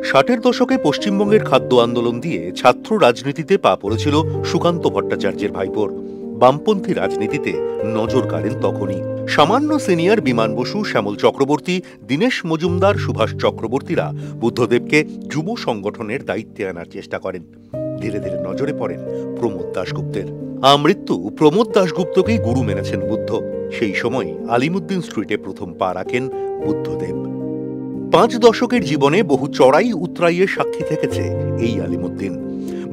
ষাটের দশকে পশ্চিমবঙ্গের খাদ্য আন্দোলন দিয়ে ছাত্র রাজনীতিতে পা পড়েছিল সুকান্ত ভট্টাচার্যের ভাইপোর। বামপন্থী রাজনীতিতে নজর কাড়েন তখনই। সামান্য সিনিয়র বিমান বসু, শ্যামল চক্রবর্তী, দীনেশ মজুমদার, সুভাষ চক্রবর্তীরা বুদ্ধদেবকে যুব সংগঠনের দায়িত্বে আনার চেষ্টা করেন। ধীরে ধীরে নজরে পড়েন প্রমোদ দাশগুপ্তের। আমৃত্যু প্রমোদ দাশগুপ্তকেই গুরু মেনেছেন বুদ্ধ। সেই সময় আলিমুদ্দিন স্ট্রিটে প্রথম পা রাখেন বুদ্ধদেব। 5 দশকের জীবনে বহু চড়াই উতরাইয়ের সাক্ষী থেকেছে এই আলিমুদ্দিন।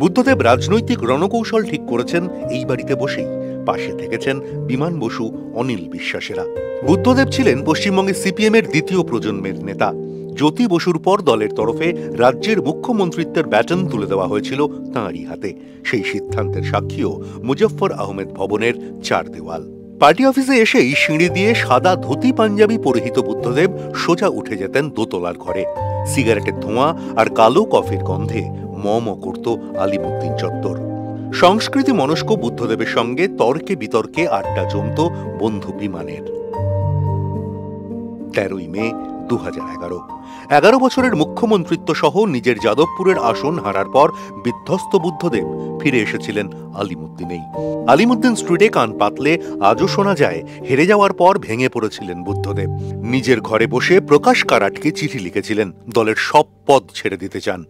বুদ্ধদেব রাজনৈতিক রণকৌশল ঠিক করেছেন এই বাড়িতে বসেই। পাশে থেকেছেন বিমান বসু, অনিল বিশ্বাসেরা। বুদ্ধদেব ছিলেন পশ্চিমবঙ্গে সিপিএমের দ্বিতীয় প্রজন্মের নেতা। জ্যোতি বসুর পর দলের তরফে রাজ্যের মুখ্যমন্ত্রিত্বের ব্যাটন তুলে দেওয়া হয়েছিল তাঁরই হাতে। সেই সিদ্ধান্তের সাক্ষীও মুজফফর আহমেদ ভবনের 4 দেওয়াল। পার্টি অফিসে এসেই সিঁড়ি দিয়ে সাদা ধুতি পাঞ্জাবি পরিহিত বুদ্ধদেব সোজা উঠে যেতেন দোতলার ঘরে। সিগারেটের ধোঁয়া আর কালো কফির গন্ধে ম করত আলিমুদ্দিন চত্বর। সংস্কৃতি মনস্ক বুদ্ধদেবের সঙ্গে তর্কে বিতর্কে আড্ডা জমত বন্ধু বিমানের। 13ই মে 2011। 11 বছরের মুখ্যমন্ত্রিত্ব সহ নিজের যাদবপুরের আসন হারার পর বিধ্বস্ত বুদ্ধদেব ফিরে এসেছিলেন আলিমুদ্দিনেই। আলিমুদ্দিন স্ট্রিটে কান পাতলে আজও শোনা যায় হেরে যাওয়ার পর ভেঙে পড়েছিলেন বুদ্ধদেব। নিজের ঘরে বসে প্রকাশ কারাটকে চিঠি লিখেছিলেন, দলের সব পদ ছেড়ে দিতে চান।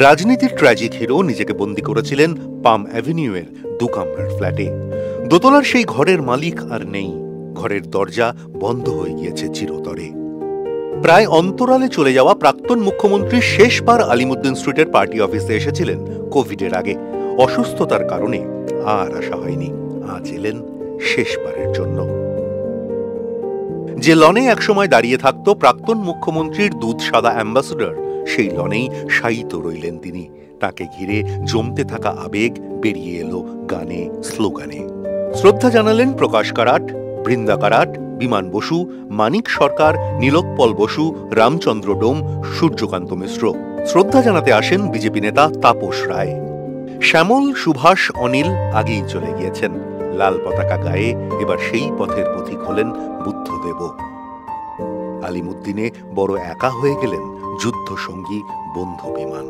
রাজনীতির ট্র্যাজিক হিরো নিজেকে বন্দী করেছিলেন পাম অ্যাভিনিউয়ের 2 কামরার ফ্ল্যাটে। দোতলার সেই ঘরের মালিক আর নেই। ঘরের দরজা বন্ধ হয়ে গিয়েছে চিরতরে। প্রায় অন্তরালে চলে যাওয়া প্রাক্তন মুখ্যমন্ত্রী শেষবার আলিমুদ্দিন স্ট্রিটের পার্টি অফিসে এসেছিলেন কোভিডের আগে। অসুস্থতার কারণে আর আসা হয়নি। আজ এলেন শেষবারের জন্য। যে লনে একসময় দাঁড়িয়ে থাকত প্রাক্তন মুখ্যমন্ত্রীর দুধ সাদা অ্যাম্বাসেডর, সেই লনেই শায়িত রইলেন তিনি। তাকে ঘিরে জমতে থাকা আবেগ বেরিয়ে এলো গানে, স্লোগানে। শ্রদ্ধা জানালেন প্রকাশ কারাট, বৃন্দা কারাট, বিমান বসু, মানিক সরকার, নীলোৎপল বসু, রামচন্দ্র ডোম, সূর্যকান্ত মিশ্র। শ্রদ্ধা জানাতে আসেন বিজেপি নেতা তাপস রায়। শ্যামল, সুভাষ, অনিল আগেই চলে গিয়েছেন। লাল পতাকা গায়ে এবার সেই পথের পথিক হলেন বুদ্ধদেব। আলিমুদ্দিনে বড় একা হয়ে গেলেন যুদ্ধ সঙ্গী বন্ধু বিমান।